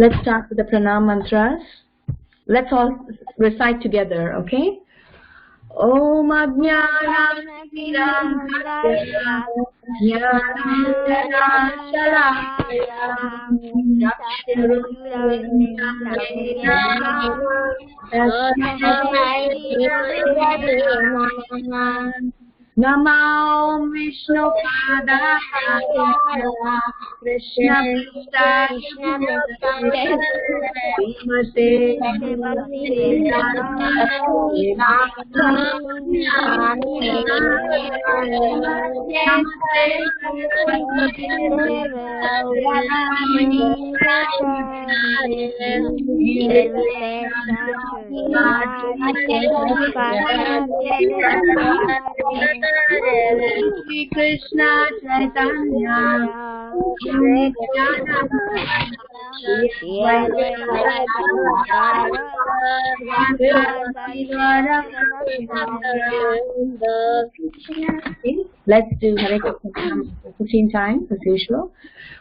Let's start with the pranam mantras. Let's all recite together, okay? Om Ajnana-Timirandhasya Jnananjana-Shalakaya Tasmai Namo Vishnupadaya Krishna Shri Krishna Chaitanya Let's do Hare Krishna 15 times as usual.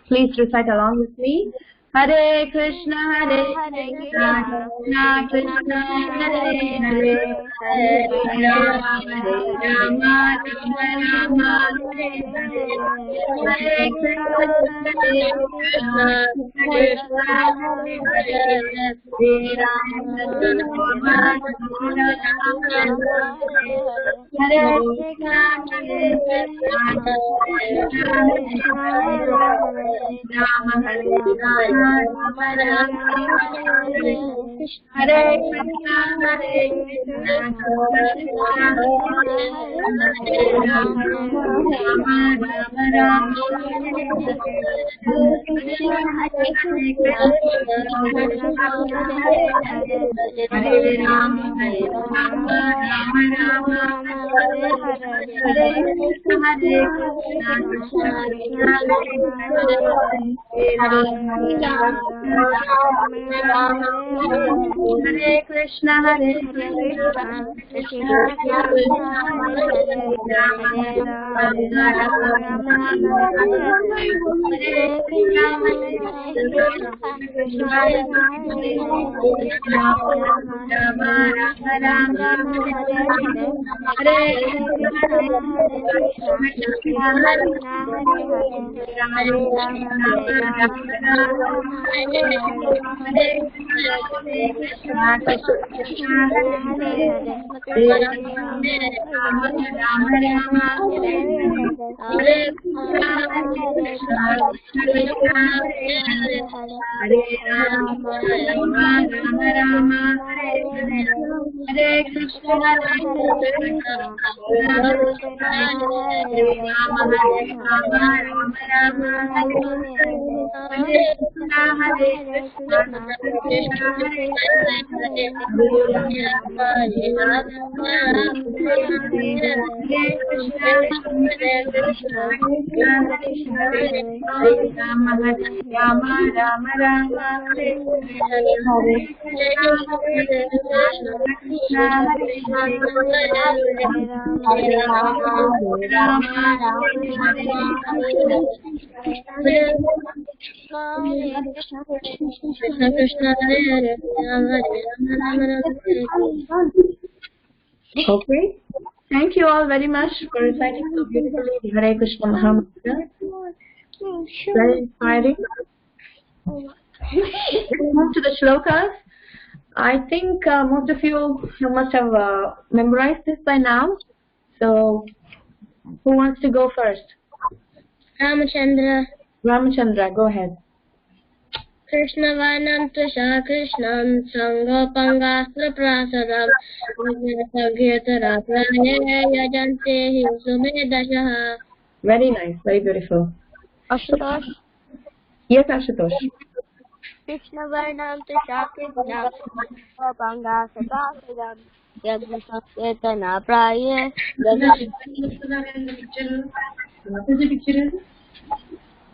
Please recite along with me. Hare Krishna, Hare Krishna, Krishna Hare Hare, Hare Rama, Rama Rama, Hare Krishna, Krishna Hare Krishna, Hare Okay. Thank you all very much for reciting so beautifully the Hare Krishna Mahamantra. Very inspiring. Let's move to the shlokas. I think most of you must have memorized this by now. So, who wants to go first? Ramachandra, go ahead. Krishna Vanam Tusha Krishnam Sangopanga Prasadam Sankirtana Praya Yajante Sumedashaha. Very nice, very beautiful. Ashutosh. Yes, Ashutosh. Krishna Varnam Tusha Krishnam Sangopanga Prasadam Sankirtana Praya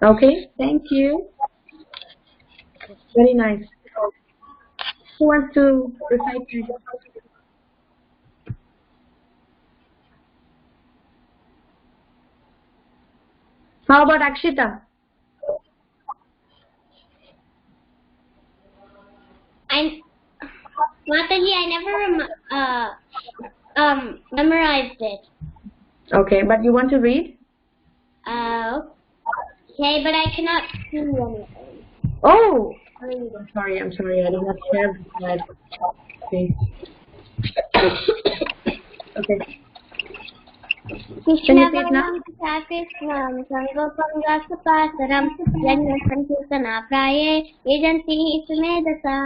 Okay, thank you. Very nice. Who wants to recite this? How about Akshita? Mataji, I never memorized it. Okay, but you want to read? Okay, but I cannot see anything. Oh! I'm sorry, I did not share the slide. Okay. Okay. Can you see it now? Krishnam Sangopangasapasaram Yajna Sankirtana Praye Yajanti Sumedasa.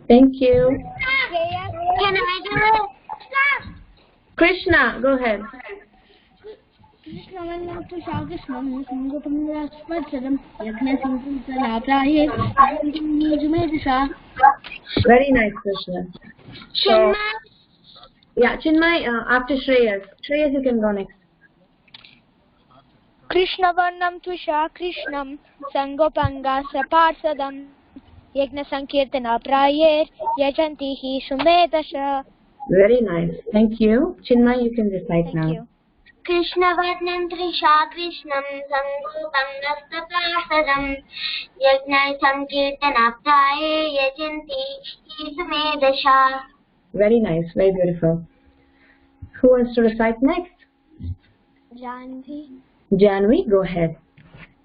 Thank you. Can I do it? Krishna, go ahead. Very nice, Krishna. So, yeah, Chinmay, after Shreyas. Shreyas, you can go next. Krishnavarnam Tusha Krishnam Sangopanga Saparsadam Yajna Sankirtana Prayer Yajanti Hi Sumedasha. Very nice. Thank you. Chinmay, you can recite now. Thank you. Krishnavarnam Trisha Krishnam Sangopangasapasaram Yajna Sankirtana Praye Yajanti Sumedasha. Very nice. Very beautiful. Who wants to recite next? Janvi. Janvi, go ahead.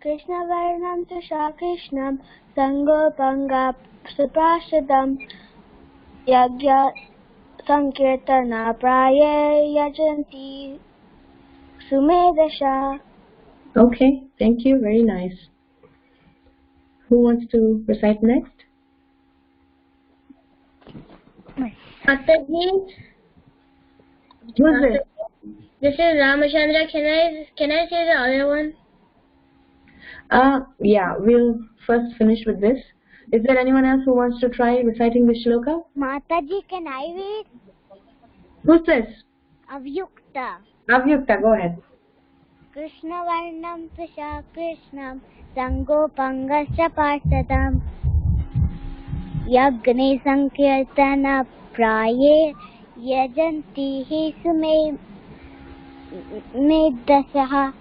Krishnavarnam Tusha Krishnam Sangopanga Saprasadam Yajna Sankirtana Praye Yajanti Sumedasha. Okay, thank you. Very nice. Who wants to recite next? Mataji, Who's it? this is Ramachandra. Can I say the other one? Yeah, we'll first finish with this. Is there anyone else who wants to try reciting the shloka? Mataji, can I read? Who's this? Avyukta. Avyukta, go ahead. Krishnavarnam Tusha Krishnam Sangopangasya Parsadam Yagni Sankirtana Praye Yajanti Hi Sumedasha.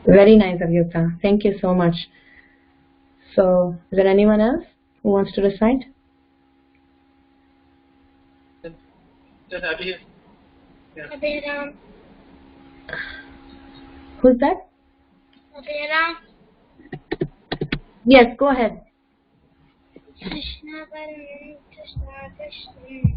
Very nice, Avyukta. Thank you so much. So, is there anyone else who wants to recite? Just happy here. Abhiram. Who's that? Abhiram. Yes, go ahead. Krishnavarnam Tusha Krishnam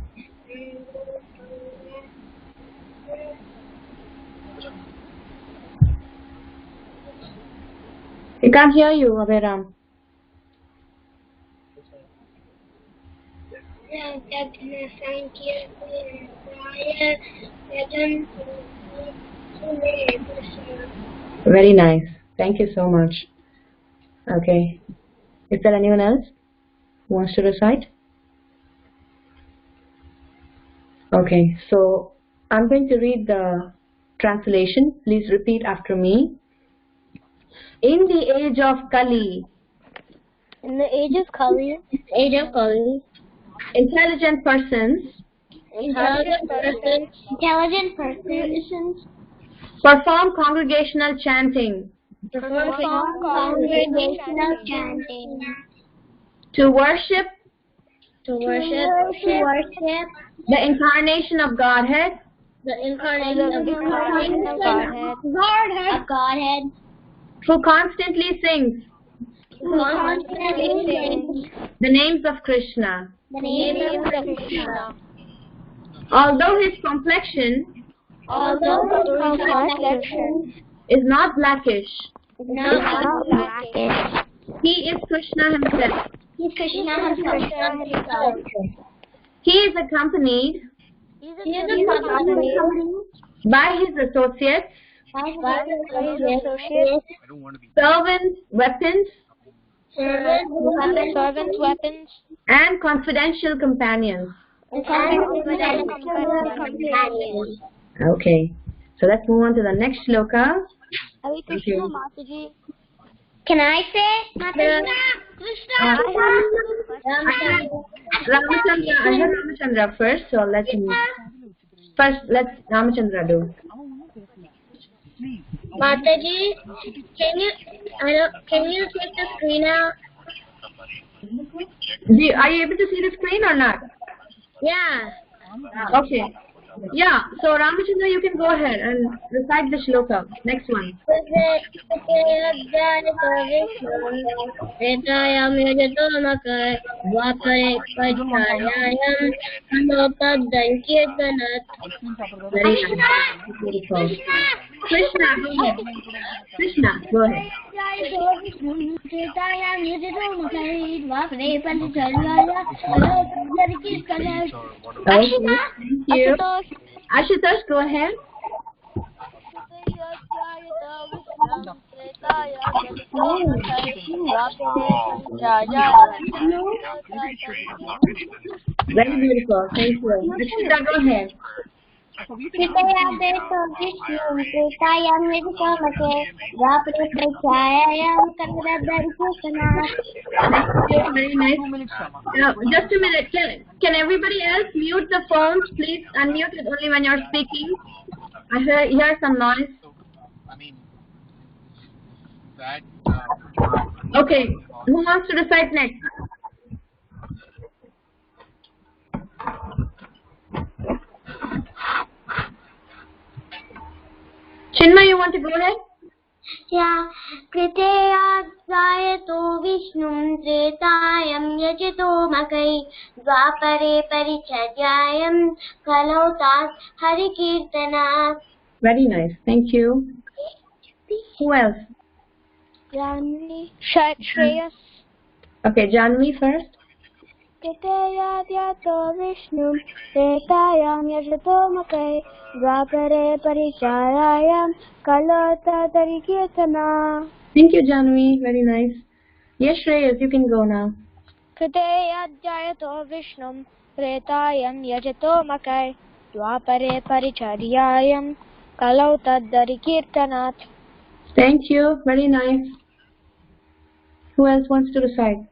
We can't hear you, Abhiram. Yajna Sankirtana Praye Yajanti Sumedasha. Very nice. Thank you so much. Okay. Is there anyone else who wants to recite? Okay, so I'm going to read the translation. Please repeat after me. In the age of Kali, In the age of Kali, intelligent persons Intelligent persons perform congregational chanting perform congregational chanting to worship to worship the incarnation of Godhead the incarnation of Godhead, who constantly sings constantly sings the names of Krishna. the name of Krishna. Although his complexion Although his complexion is not blackish, is not blackish, he is Krishna himself. Krishna himself. He is accompanied by his associates, servants, weapons, servants, weapons, and confidential companions. Okay, so let's move on to the next shloka. Hare Krishna, Mataji. Can I say? Ramachandra, I heard Ramachandra first, so let Ramachandra do. Mataji, can you take the screen out? Are you able to see the screen or not? Yeah. Okay. Yeah, so Ramachandra, you can go ahead and recite the shloka. Next one. Very nice. Beautiful. Krishna, go ahead. Krishna, go ahead. Okay, thank you. Ashutosh, go ahead. Very beautiful. Thank you. Akshita, go ahead. Very nice. Just a minute. Can everybody else mute the phones? Please unmute it only when you're speaking. I hear some noise. I mean, that. Okay. Who wants to recite next? Chinmay, you want to go ahead? Yeah. Kriteyajayato Vishnum Tretayam Yajito Makai Dvapare Paricharyayam Kalautas Harikirtana. Very nice. Thank you. Who else? Janvi. Shreyas. Okay, Janvi first. Kriteyajayato Vishnum Tretayam Yajito Makai Dvapare Paricharyayam Kalautas Harikirtana. Thank you, Janvi. Very nice. Yes, Shreyas, you can go now. Kriteyajayato Vishnum Tretayam Yajito Makai Dvapare Paricharyayam Kalau Tadarikirtanat. Thank you. Very nice. Who else wants to recite?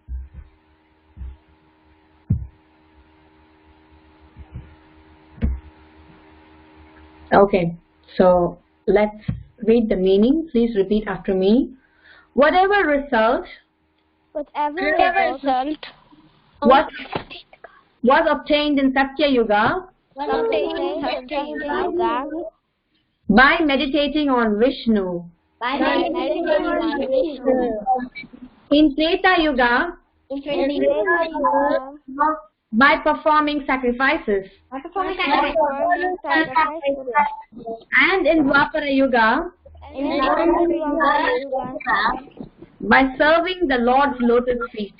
Okay, so let's read the meaning. Please repeat after me. Whatever result Whatever result was obtained in Satya Yuga by meditating on Vishnu. In Treta Yuga, by performing sacrifices. And in Dwapara Yuga, by serving the Lord's lotus feet.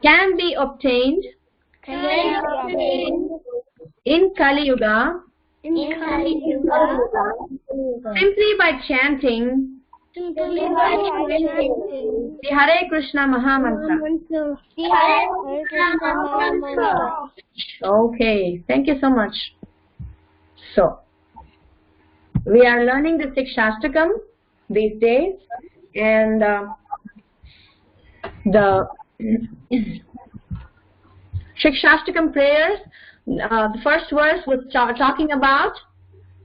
Can be obtained in Kali Yuga simply by chanting the Hare Krishna Maha Mantra. Okay, thank you so much. So, we are learning the Shikshashtakam these days, and the Shikshashtakam prayers, the first verse was talking about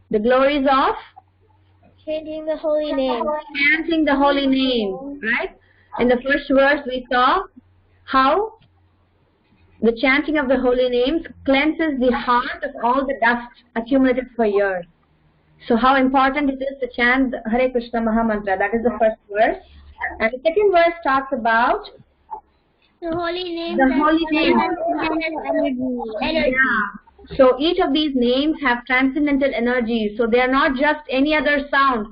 the glories of Chanting the holy name. chanting the holy name, right? In the first verse we saw how the chanting of the holy names cleanses the heart of all the dust accumulated for years. So how important it is to chant the Hare Krishna Maha Mantra. That is the first verse. And the second verse talks about The holy name. the holy name. Energy. Yeah. So each of these names have transcendental energy. So they are not just any other sound.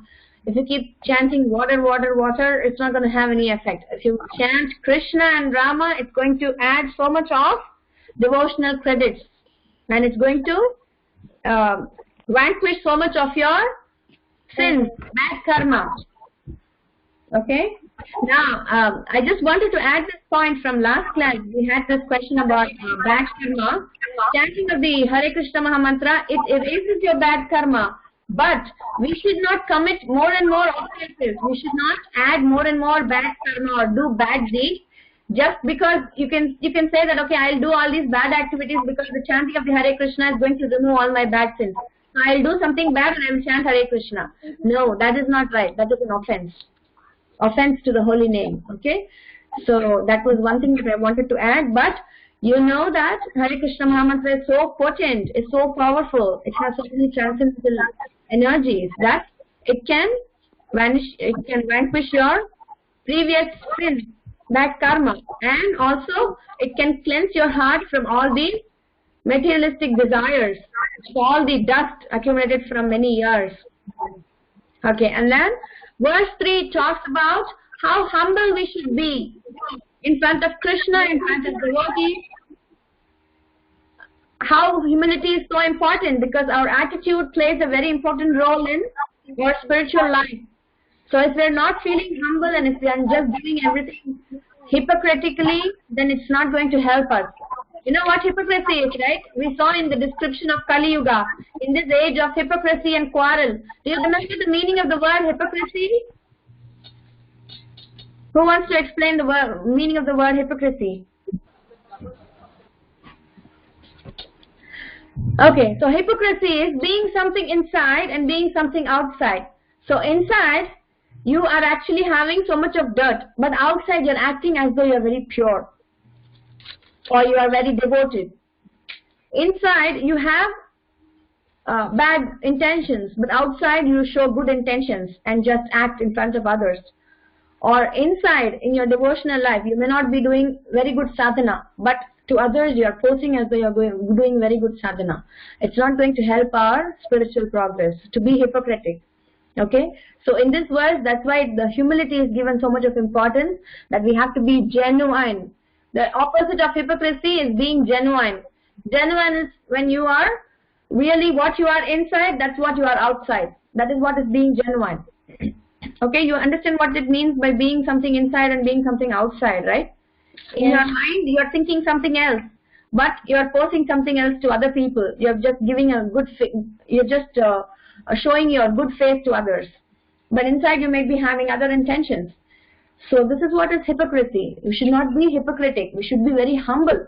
If you keep chanting water, water, water, it's not going to have any effect. If you chant Krishna and Rama, it's going to add so much of devotional credits. And it's going to vanquish so much of your sins, bad karma. Okay? Now, I just wanted to add this point from last class. We had this question about bad karma. Chanting of the Hare Krishna Maha Mantra, it erases your bad karma. But we should not commit more and more offenses. We should not add more and more bad karma or do bad deeds. Just because you can say that, okay, I'll do all these bad activities because the chanting of the Hare Krishna is going to remove all my bad sins. So I'll do something bad and I'll chant Hare Krishna. No, that is not right. That is an offense. offense to the holy name. Okay, so that was one thing that I wanted to add. But you know that Hare Krishna Mahamantra is so potent, is so powerful. It has so many transcendental energies that it can vanquish your previous sin, bad karma, and also it can cleanse your heart from all the materialistic desires, all the dust accumulated from many years. Okay, and then verse 3 talks about how humble we should be in front of Krishna, in front of devotees. How humility is so important, because our attitude plays a very important role in our spiritual life. So if we're not feeling humble and if we are just doing everything hypocritically, then it's not going to help us. You know what hypocrisy is, right? We saw in the description of Kali Yuga, in this age of hypocrisy and quarrel. Do you remember the meaning of the word hypocrisy? Who wants to explain the meaning of the word hypocrisy? Okay, so hypocrisy is being something inside and being something outside. So inside, you are actually having so much of dirt, but outside you're acting as though you're very pure or you are very devoted. Inside you have bad intentions, but outside you show good intentions and just act in front of others. Or inside, in your devotional life, you may not be doing very good sadhana, but to others you are posing as though you're doing very good sadhana. It's not going to help our spiritual progress to be hypocritic. Okay, so in this verse, that's why the humility is given so much of importance, that we have to be genuine. The opposite of hypocrisy is being genuine. Genuine is when you are really what you are inside, that's what you are outside. That is what is being genuine. Okay, you understand what it means by being something inside and being something outside, right? In your mind, you are thinking something else, but you are posing something else to other people. You are just giving a good, you're just showing your good face to others, but inside you may be having other intentions. So this is what is hypocrisy. We should not be hypocritic. We should be very humble,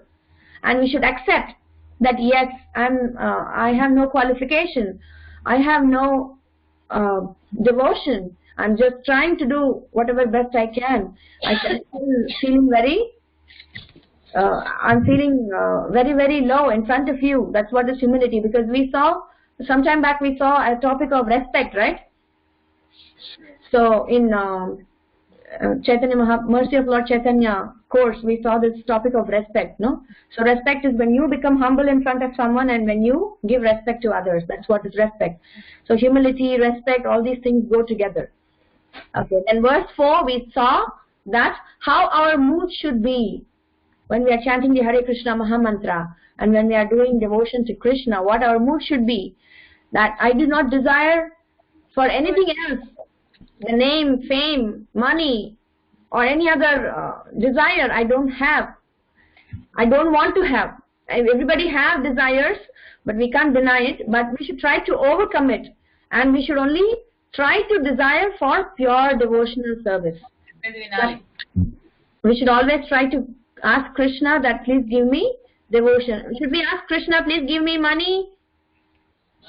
and we should accept that yes, I have no qualification, I have no devotion. I'm just trying to do whatever best I can. I'm feeling very very, very low in front of you. That's what is humility. Because we saw, sometime back we saw a topic of respect, right? So in Chaitanya Mercy of Lord Chaitanya course, we saw this topic of respect, no? So respect is when you become humble in front of someone and when you give respect to others. That's what is respect. So humility, respect, all these things go together. Okay, then verse 4 we saw that how our mood should be when we are chanting the Hare Krishna Mahamantra and when we are doing devotion to Krishna, what our mood should be. That I do not desire for anything else, the name, fame, money, or any other desire I don't have. I don't want to have. Everybody have desires, but we can't deny it. But we should try to overcome it, and we should only try to desire for pure devotional service. We should always try to ask Krishna that please give me devotion. Should we ask Krishna please give me money?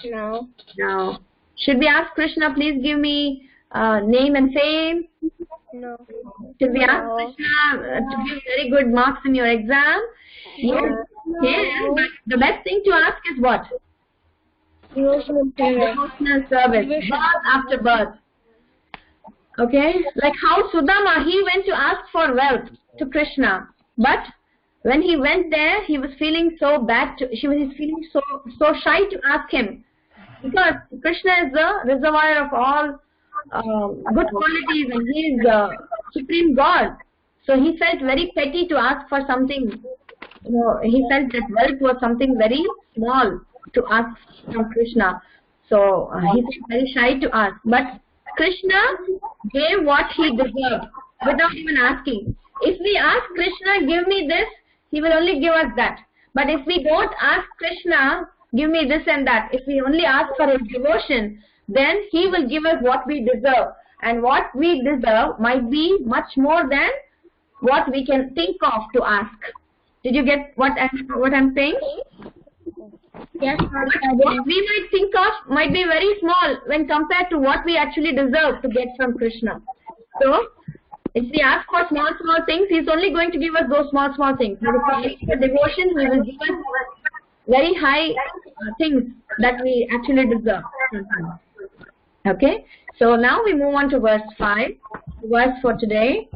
No. No. Should we ask Krishna please give me name and fame? No. Should we ask Krishna to give very good marks in your exam? Yes. Yeah, but the best thing to ask is what? Devotional service, birth after birth. Okay, like how Sudama, he went to ask for wealth to Krishna, but when he went there, he was feeling so bad. He was feeling so shy to ask him, because Krishna is the reservoir of all good qualities, and he is the supreme God. So he felt very petty to ask for something. You know, he felt that wealth was something very small to ask from Krishna. So he felt very shy to ask. But Krishna gave what he deserved without even asking. If we ask Krishna, give me this, he will only give us that. But if we don't ask Krishna, give me this and that, if we only ask for his devotion, then he will give us what we deserve. And what we deserve might be much more than what we can think of to ask. Did you get what I'm saying? Yes. What we might think of might be very small when compared to what we actually deserve to get from Krishna. So If we ask for small things, He's only going to give us those small things. But if we ask for devotion, He will give us very high things that we actually deserve. Okay? So now we move on to verse 5. Verse for today.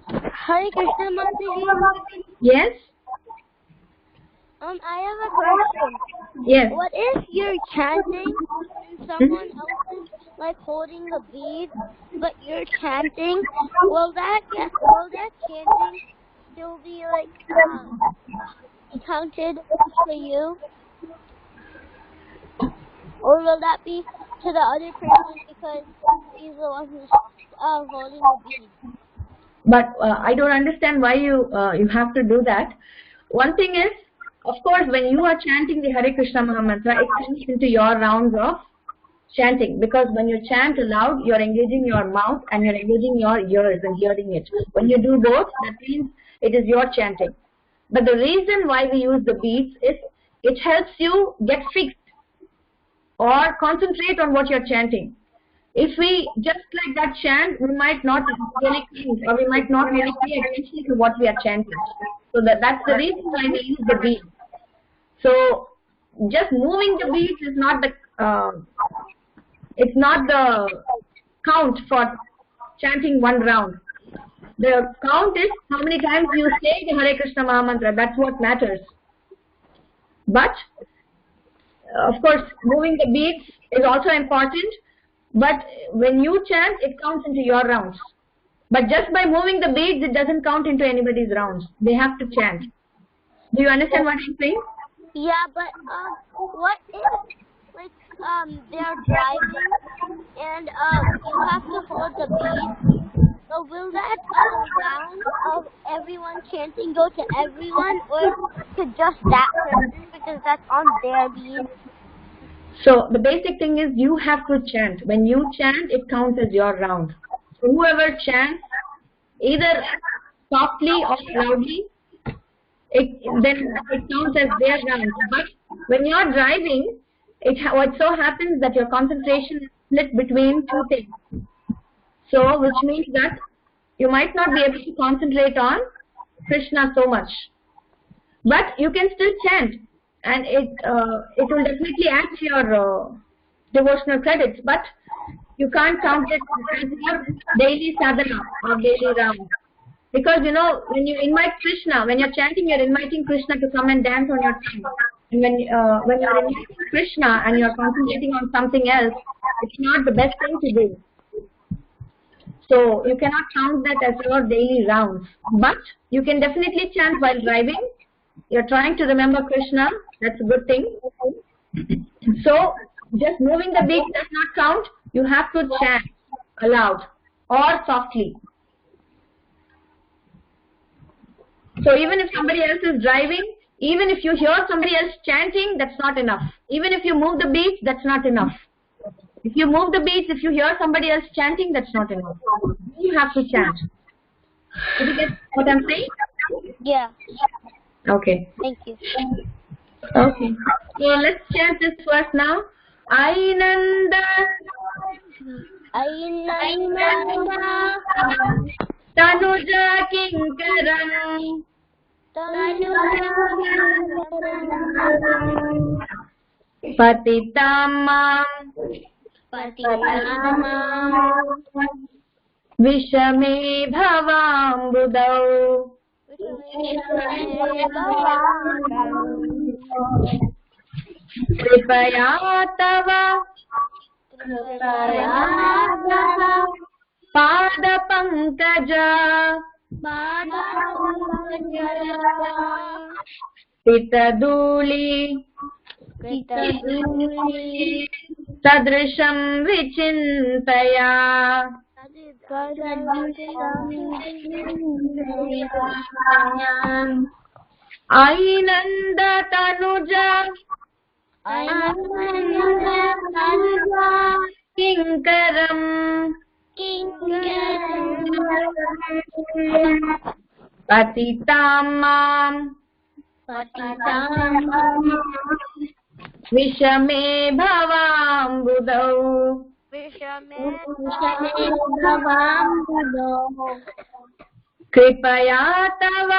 Hare Krishna Mataji. Yes? I have a question. Yes. What if you're chanting and someone else is like holding the bead, but you're chanting? Will that chanting still be like counted for you, or will that be to the other person because he's the one who's holding the bead? But I don't understand why you have to do that. One thing is, of course, when you are chanting the Hare Krishna Mahamantra, it comes into your rounds of chanting, because when you chant aloud, you're engaging your mouth and you're engaging your ears and hearing it. When you do both, that means it is your chanting. But the reason why we use the beads is it helps you get fixed or concentrate on what you're chanting. If we just like that chant, we might not really think, or we might not really pay attention to what we are chanting. So that's the reason why we use the beads. So just moving the beads is not the it's not the count for chanting one round. The count is how many times you say the Hare Krishna Mahamantra. That's what matters. But of course, moving the beads is also important. But when you chant, it counts into your rounds. But just by moving the beads, it doesn't count into anybody's rounds. They have to chant. Do you understand what I'm saying? Yeah, but what if they're driving and you have to hold the bead? So will that round of everyone chanting go to everyone, or to just that person because that's on their bead? So the basic thing is you have to chant. When you chant, it counts as your round. So whoever chants, either softly or loudly, then it counts as their round. But when you are driving, it so happens that your concentration is split between two things. So which means that you might not be able to concentrate on Krishna so much. But you can still chant. And it will definitely add to your devotional credits, but you can't count it as your daily sadhana or daily round. Because when you invite Krishna, when you're chanting, you're inviting Krishna to come and dance on your tongue. And when you're inviting Krishna and you're concentrating on something else, it's not the best thing to do. So you cannot count that as your daily rounds. But you can definitely chant while driving. You're trying to remember Krishna. That's a good thing. So, just moving the beat does not count. You have to chant aloud or softly. So, even if somebody else is driving, even if you hear somebody else chanting, that's not enough. Even if you move the beats, that's not enough. If you move the beats, if you hear somebody else chanting, that's not enough. You have to chant. Did you get what I'm saying? Yeah. Okay. Thank you. Okay. So let's chant this verse now. Ainanda Tanuja Kinkaram Patitamam Vishame Bhavambudau Kripaya tava Pada pankaja Pitaduli Sadrisham Vichintaya Ainanda Tanuja Kinkaram Patitamam Vishame Bhavambudau कृपया तव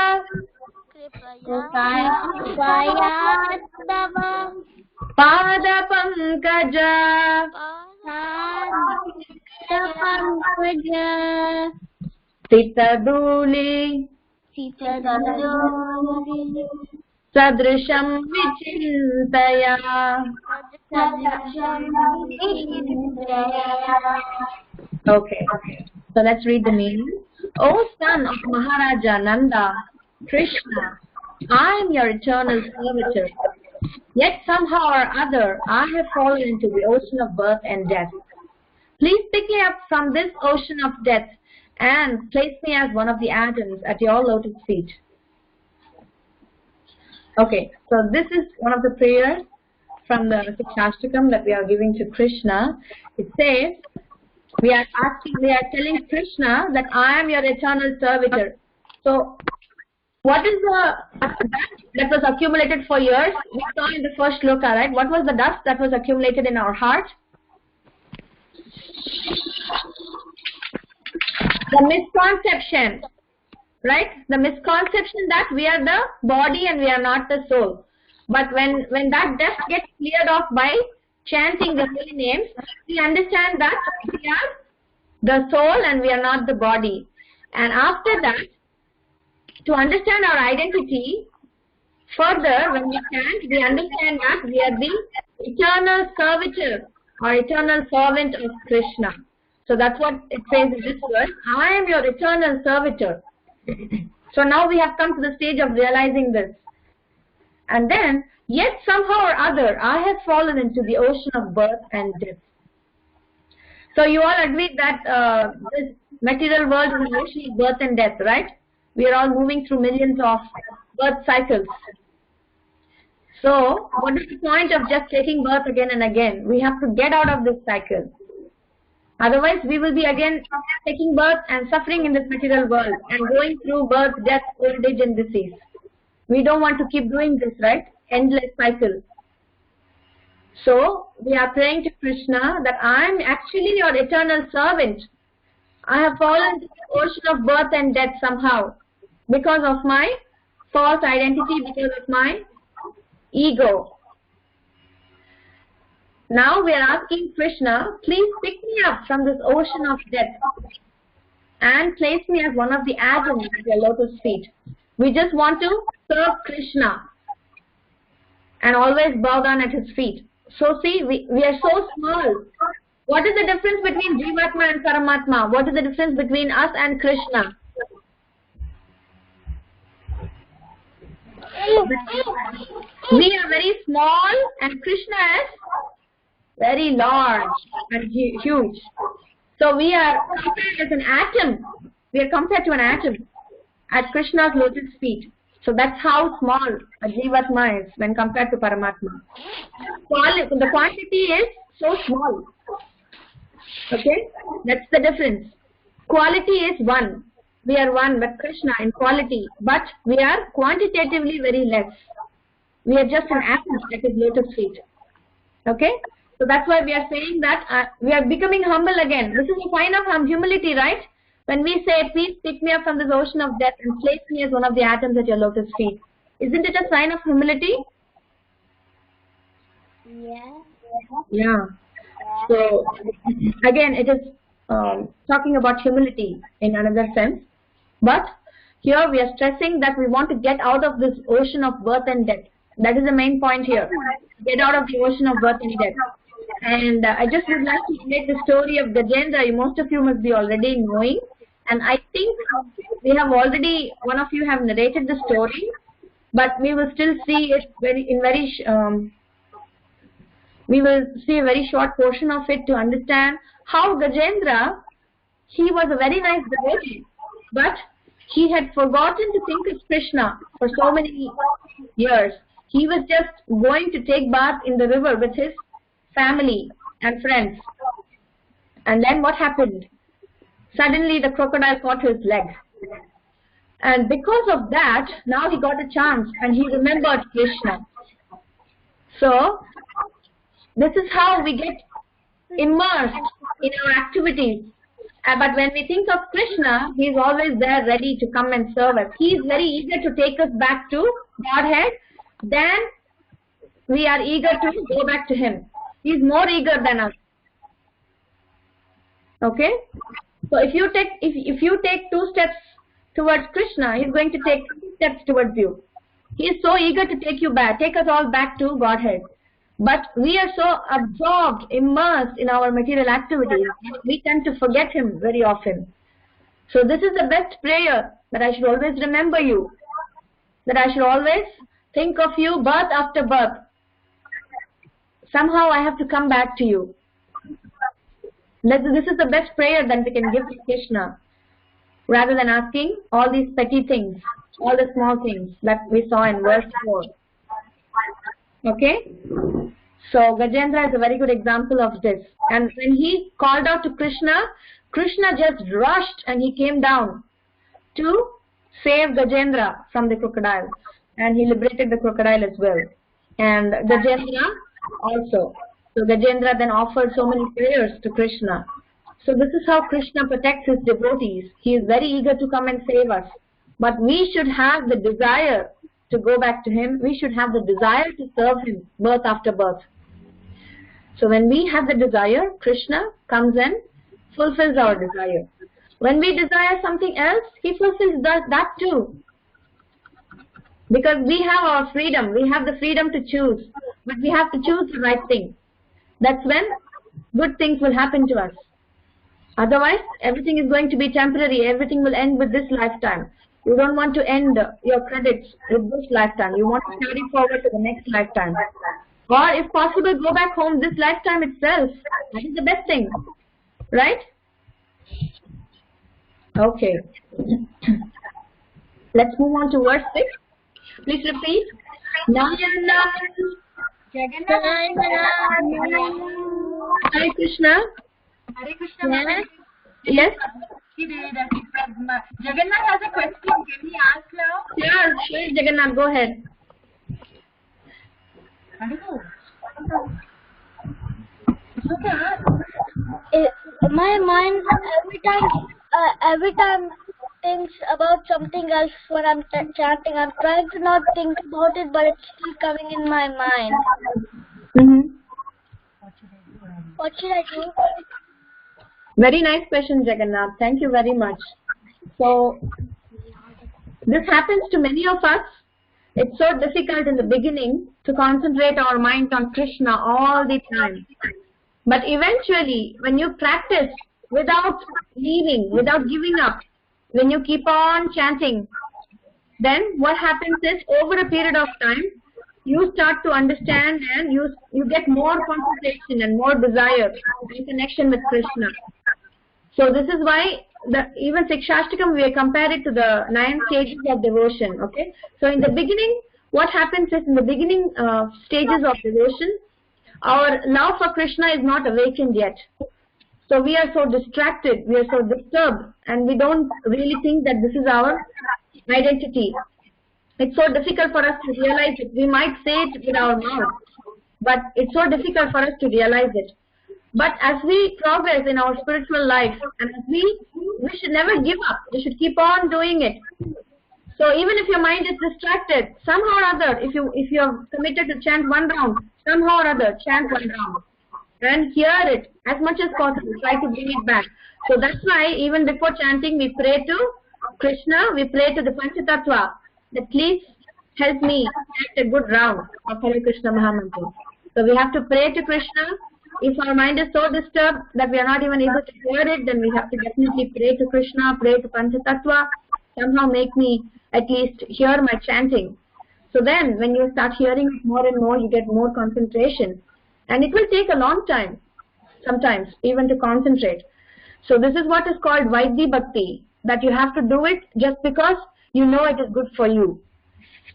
पादपङ्कज स्थितधूलि सदृशं विचिन्तया. Okay, so let's read the meaning. O son of Maharaja Nanda, Krishna, I am your eternal servitor. Yet somehow or other I have fallen into the ocean of birth and death. Please pick me up from this ocean of death and place me as one of the atoms at your lotus feet. Okay, so this is one of the prayers from the Shastakam that we are giving to Krishna. It says, we are telling Krishna that I am your eternal servitor. So, what is the dust that was accumulated for years? We saw in the first shloka, right? What was the dust that was accumulated in our heart? The misconception, right? The misconception that we are the body and we are not the soul. But when that dust gets cleared off by chanting the holy names, we understand that we are the soul and we are not the body. And after that, to understand our identity further, when we chant, we understand that we are the eternal servitor or eternal servant of Krishna. So that's what it says in this verse. I am your eternal servitor. So now we have come to the stage of realizing this. And then, yet somehow or other, I have fallen into the ocean of birth and death. So you all agree that this material world is an ocean of birth and death, right? We are all moving through millions of birth cycles. So, what is the point of just taking birth again and again? We have to get out of this cycle. Otherwise, we will be again taking birth and suffering in this material world and going through birth, death, old age and disease. We don't want to keep doing this, right? Endless cycle. So, we are praying to Krishna that I am actually your eternal servant. I have fallen into the ocean of birth and death somehow because of my false identity, because of my ego. Now we are asking Krishna, please pick me up from this ocean of death and place me as one of the atoms at your lotus feet. We just want to serve Krishna and always bow down at his feet. So see, we are so small. What is the difference between Jivatma and Paramatma? What is the difference between us and Krishna? We are very small and Krishna is very large and huge. So we are compared as an atom. We are compared to an atom at Krishna's lotus feet. So that's how small a Jivatma is when compared to Paramatma. The quantity is so small. Okay? That's the difference. Quality is one. We are one with Krishna in quality, but we are quantitatively very less. We are just an atom at his lotus feet. Okay? So that's why we are saying that we are becoming humble again. This is a sign of humility, right? When we say, please pick me up from this ocean of death and place me as one of the atoms at your lotus feet. Isn't it a sign of humility? Yeah. Yeah. So, again, it is talking about humility in another sense. But here we are stressing that we want to get out of this ocean of birth and death. That is the main point here. Get out of the ocean of birth and death. And I just would like to relate the story of Gajendra. Most of you must be already knowing. And I think we have already, one of you have narrated the story. But we will still see it we will see a very short portion of it to understand how Gajendra, he was a very nice devotee, but he had forgotten to think of Krishna for so many years. He was just going to take bath in the river with his family and friends. And then what happened? Suddenly the crocodile caught his leg. And because of that, now he got a chance and he remembered Krishna. So, this is how we get immersed in our activities. But when we think of Krishna, he is always there ready to come and serve us. He is very eager to take us back to Godhead. Then we are eager to go back to him. He is more eager than us. Okay? So if you take 2 steps towards Krishna, he is going to take 2 steps towards you. He is so eager to take us all back to Godhead. But we are so absorbed, immersed in our material activities, we tend to forget him very often. So this is the best prayer, that I should always remember you, that I should always think of you birth after birth. Somehow I have to come back to you. This is the best prayer that we can give to Krishna, rather than asking all these petty things, all the small things that we saw in verse 4. Okay? So Gajendra is a very good example of this. And when he called out to Krishna, Krishna just rushed and he came down to save Gajendra from the crocodile. And he liberated the crocodile as well. And Gajendra also. So Gajendra then offered so many prayers to Krishna. So this is how Krishna protects his devotees. He is very eager to come and save us. But we should have the desire to go back to him. We should have the desire to serve him birth after birth. So when we have the desire, Krishna comes and fulfills our desire. When we desire something else, he fulfills that too. Because we have our freedom. We have the freedom to choose. But we have to choose the right thing. That's when good things will happen to us. Otherwise, everything is going to be temporary. Everything will end with this lifetime. You don't want to end your credits with this lifetime. You want to carry forward to the next lifetime. Or if possible, go back home this lifetime itself. That is the best thing. Right? Okay. Let's move on to verse 6. Please repeat. Hare Krishna. Hare Krishna. Yes? Jagannath has a question. Can we ask now? Sure, Jagannath, go ahead. My mind every time thinks about something else when I'm chanting. I'm trying to not think about it, but it's still coming in my mind. What should I do? Very nice question, Jagannath. Thank you very much. So, this happens to many of us. It's so difficult in the beginning to concentrate our mind on Krishna all the time. But eventually, when you practice without leaving, without giving up, when you keep on chanting, then what happens is, over a period of time, you start to understand and you get more concentration and more desire in connection with Krishna. So this is why even Sikshashtakam, we compare it to the 9 stages of devotion. Okay. So in the beginning, what happens is, in the beginning stages of devotion, our love for Krishna is not awakened yet. So we are so distracted, we are so disturbed, and we don't really think that this is our identity. It's so difficult for us to realize it. We might say it with our mouth, but it's so difficult for us to realize it. But as we progress in our spiritual life, and as we should never give up. We should keep on doing it. So even if your mind is distracted, somehow or other, if you are committed to chant 1 round, somehow or other, chant 1 round. And hear it as much as possible. Try to bring it back. So that's why even before chanting, we pray to Krishna, we pray to the Panchatattva that please help me chant a good round of Hare Krishna Mahamantra. So we have to pray to Krishna. If our mind is so disturbed that we are not even able to hear it, then we have to definitely pray to Krishna, pray to Panchatattva, somehow make me at least hear my chanting. So then when you start hearing it more and more, you get more concentration. And it will take a long time, sometimes, even to concentrate. So this is what is called Vaidhi Bhakti, that you have to do it just because you know it is good for you.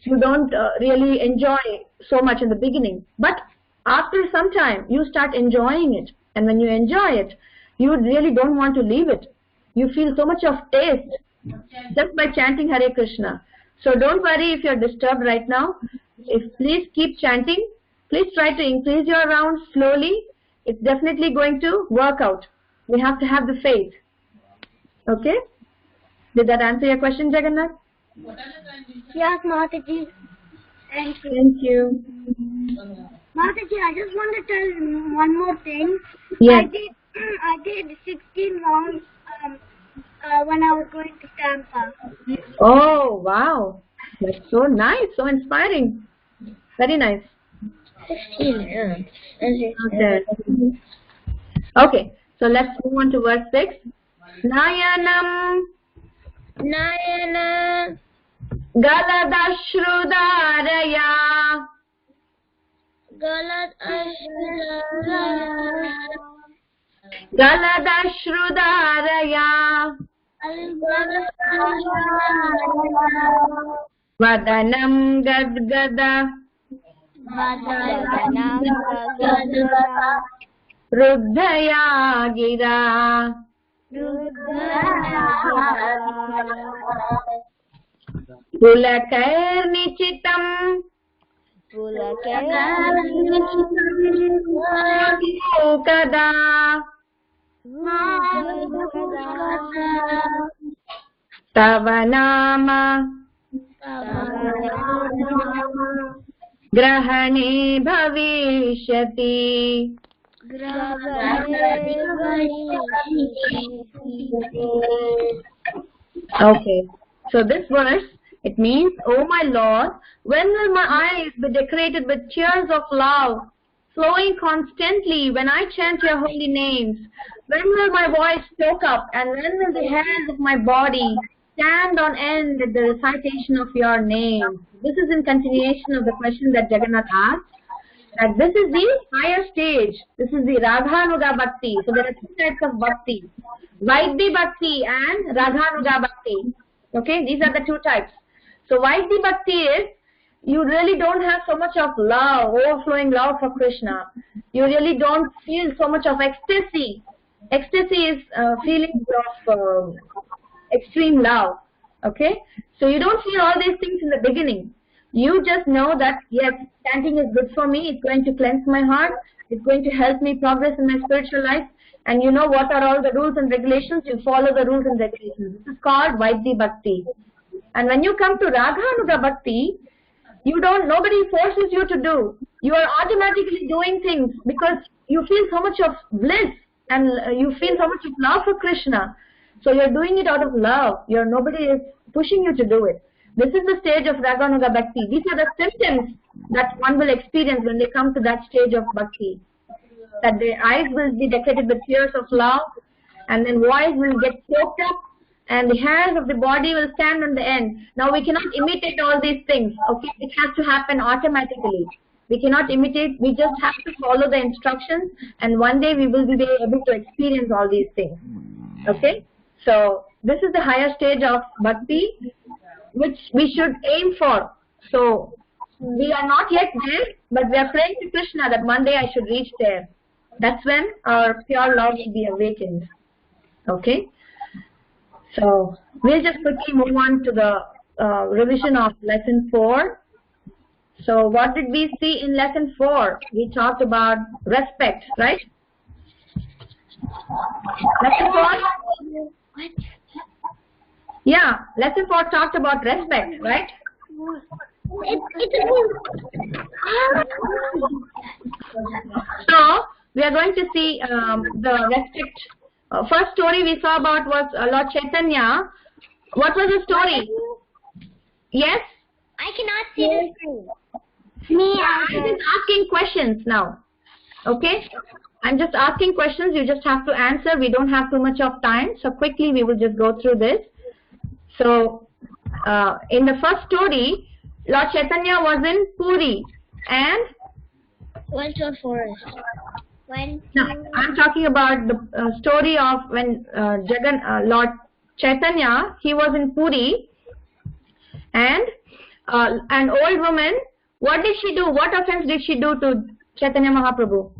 You don't really enjoy so much in the beginning. But after some time, you start enjoying it. And when you enjoy it, you really don't want to leave it. You feel so much of taste just by chanting Hare Krishna. So don't worry if you're disturbed right now. Please keep chanting. Please try to increase your rounds slowly. it's definitely going to work out. We have to have the faith. Okay? Did that answer your question, Jagannath? Yes, Mataji. Thank you. Thank you. Mataji, I just want to tell one more thing. Yes. I did 16 rounds when I was going to Tampa. Oh, wow. That's so nice, so inspiring. Very nice. 16, yeah. Okay. Okay, so let's move on to verse 6. Nayanam Nayana Galadashrudaraya Galat Ashra Galadashrudaraya Vadanam Gadgada Ruddhaya Gira Pulakairnichitam Kada Tavanama Grahane Bhavishyati. Okay, so this verse, it means, oh my Lord, when will my eyes be decorated with tears of love, flowing constantly when I chant your holy names? When will my voice choke up, and when will the hairs of my body stand on end at the recitation of your name? This is in continuation of the question that Jagannath asked. That this is the higher stage. This is the Radhanuga Bhakti. So there are two types of Bhakti. Vaidhi Bhakti and Radhanuga Bhakti. Okay, these are the two types. So Vaidhi Bhakti is, you really don't have so much of love, overflowing love for Krishna. You really don't feel so much of ecstasy. Ecstasy is feelings of extreme love. Okay, so you don't feel all these things in the beginning. You just know that, yes, chanting is good for me. It's going to cleanse my heart. It's going to help me progress in my spiritual life. And you know what are all the rules and regulations. You follow the rules and regulations. This is called Vaidhi Bhakti. And when you come to Radhanuga Bhakti, nobody forces you to do. You are automatically doing things because you feel so much of bliss and you feel so much of love for Krishna. So you're doing it out of love. Nobody is pushing you to do it. This is the stage of Raganuga Bhakti. These are the symptoms that one will experience when they come to that stage of Bhakti. That their eyes will be decorated with tears of love, and then voice will get choked up, and the hairs of the body will stand on the end. Now we cannot imitate all these things. Okay, it has to happen automatically. We cannot imitate. We just have to follow the instructions, and one day we will be able to experience all these things. Okay, so this is the higher stage of Bhakti, which we should aim for. So we are not yet there, but we are praying to Krishna that one day I should reach there. That's when our pure love will be awakened. Okay, so we'll just quickly move on to the revision of lesson 4. So what did we see in lesson 4? We talked about respect, right? Lesson 4? Yeah, lesson 4 talked about respect, right? So we are going to see the respect. First story we saw about was Lord Chaitanya. What was the story? Yes? I cannot see the screen. I'm just asking questions now. Okay? I'm just asking questions. You just have to answer. We don't have too much of time. So quickly we will just go through this. So in the first story, Lord Chaitanya was in Puri and went to a forest. No, I'm talking about the story of when Lord Chaitanya, he was in Puri, and an old woman, what did she do? What offense did she do to Chaitanya Mahaprabhu?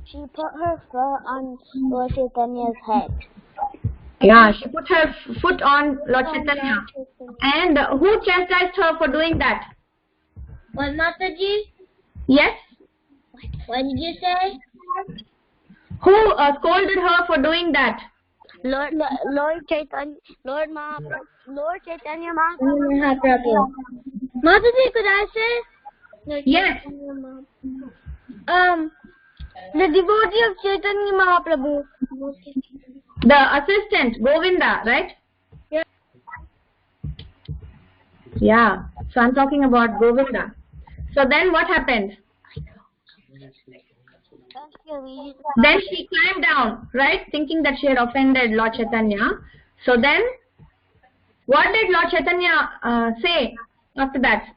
She put her foot on Lord Chaitanya's head. Yeah, she put her foot on Lord Chaitanya. And who chastised her for doing that? What, Mataji? Yes? What did you say? Who scolded her for doing that? Lord Chaitanya, Lord Chaitanya Mahaprabhu. Mahaprabhu. Mataji, could I say? Yes. The devotee of Chaitanya Mahaprabhu. The assistant, Govinda, right? Yeah. Yeah. So I'm talking about Govinda. So then what happened? Then she climbed down, right? Thinking that she had offended Lord Chaitanya. So then, what did Lord Chaitanya say after that?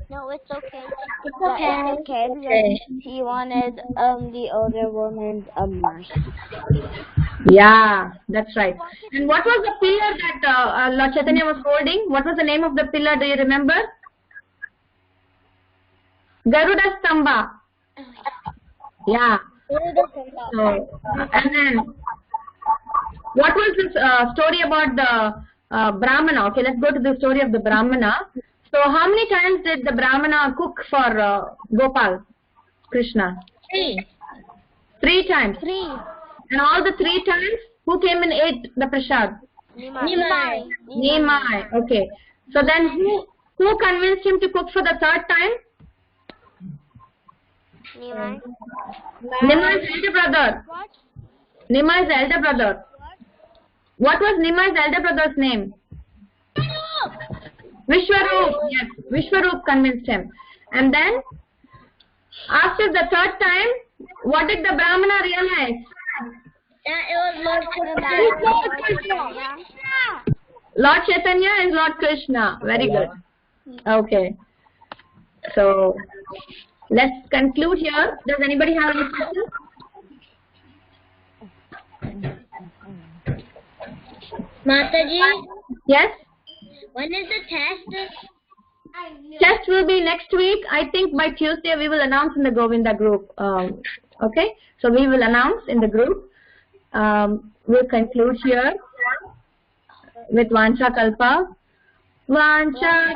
No, it's okay. It's okay. Because he wanted the older woman's mercy. Yeah, that's right. And what was the pillar that Lord Chaitanya was holding? What was the name of the pillar? Do you remember? Garuda Stamba. Yeah. So, and then, what was this story about the Brahmana? Okay, let's go to the story of the Brahmana. So, how many times did the Brahmana cook for Gopal, Krishna? 3. 3 times. 3. And all the 3 times, who came and ate the prasad? Nimai. Nimai. Okay. So then, who convinced him to cook for the 3rd time? Nimai. Nimai's elder brother. What? Nimai's elder brother. What was Nimai's elder brother's name? Vishwarup. Yes, Vishwarup convinced him. And then, after the 3rd time, what did the Brahmana realize? It was Lord Chaitanya. Lord Chaitanya is Lord Krishna. Very good. Okay. So, let's conclude here. Does anybody have any questions? Mataji, Yes? when is the test? Test will be next week. I think by Tuesday we will announce in the Govinda group. Okay? So, we will announce in the group. We'll conclude here with Vancha Kalpa. Vancha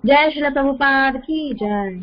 Jai Shri Prabhupada ki Jai.